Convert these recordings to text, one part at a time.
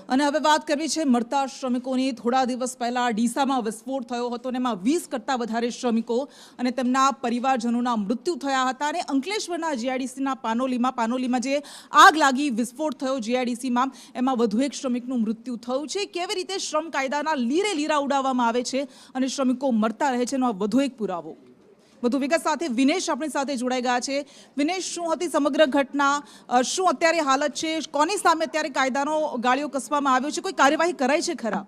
અને હવે વાત કરવી છે મળતા શ્રમિકોની। થોડા દિવસ પહેલા ડીસામાં વિસ્ફોટ થયો હતો અને એમાં 20 કરતા વધારે શ્રમિકો અને તેમના પરિવારજનોના મૃત્યુ થયા હતા। અને અંકલેશ્વરના જીઆઈડીસીના પાનોલીમાં જે આગ લાગી, વિસ્ફોટ થયો જીઆઈડીસીમાં, એમાં વધુ એક શ્રમિકનું મૃત્યુ થયું છે। કેવી રીતે શ્રમ કાયદાના લીરે લીરા ઉડાવવામાં આવે છે અને શ્રમિકો મરતા રહે છે, એનો વધુ એક પુરાવો। વધુ વિગત સાથે વિનેશ આપણી સાથે જોડાઈ ગયા છે। વિનેશ, શું હતી સમગ્ર ઘટના? શું અત્યારે હાલત છે? કોની સામે અત્યારે કાયદાનો ગાળિયો કસવામાં આવ્યો છે? કોઈ કાર્યવાહી કરાઈ છે ખરા?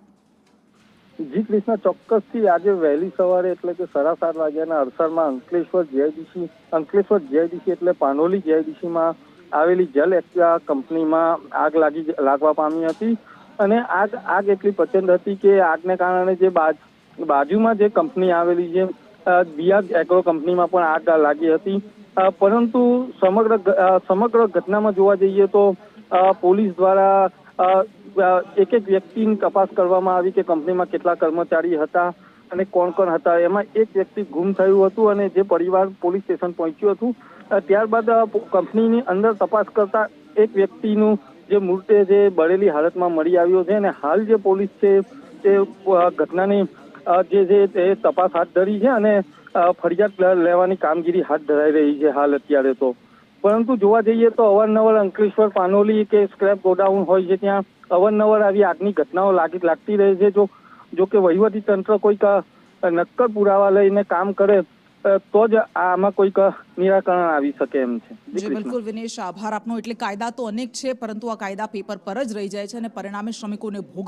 જી કૃષ્ણ, ચોક્કસથી આજે વહેલી સવારે એટલે કે 7:30 વાગ્યાના અરસામાં અંકલેશ્વર જીઆઈડીસી એટલે પાનોલી જીઆઈડીસીમાં આવેલી જલ એક્વા કંપનીમાં આગ લાગવા પામી હતી। અને આગ એટલી પ્રચંડ હતી કે આગને કારણે જે બાજુમાં જે કંપની આવેલી છે બિયાગ એગ્રો કંપનીમાં પણ આગ લાગી હતી। પરંતુ સમગ્ર ઘટનામાં જોવા જઈએ તો પોલીસ દ્વારા એક વ્યક્તિની તપાસ કરવામાં આવી કે કંપનીમાં કેટલા કર્મચારી હતા અને કોણ હતા। એમાં એક વ્યક્તિ ગુમ થયું હતું અને જે પરિવાર પોલીસ સ્ટેશન પહોંચ્યું હતું। ત્યારબાદ કંપનીની અંદર તપાસ કરતા એક વ્યક્તિનું જે મૃતદેહ જે બળેલી હાલતમાં મળી આવ્યો છે અને હાલ જે પોલીસ છે તે ઘટનાની જે તપાસ હાથ ધરી છે અને ફરિયાદ લેવાની કામગીરી હાથ ધરાઈ રહી છે હાલ અત્યારે તો। પરંતુ જોવા જઈએ તો અવારનવાર અંકલેશ્વર, પાનોલી કે સ્ક્રેપ ગોડાઉન હોય છે ત્યાં અવારનવાર આવી આગની ઘટનાઓ લાગતી રહે છે। જો કે વહીવટી તંત્ર કોઈક નક્કર પુરાવા લઈને કામ કરે તો જ આમાં કોઈક નિરાકરણ આવી શકે એમ છે। જી બિલકુલ વિનેશ, આભાર આપનો। એટલે કાયદા તો અનેક છે, પરંતુ આ કાયદા પેપર પર જ રહી જાય છે અને પરિણામે શ્રમિકોને ભોગ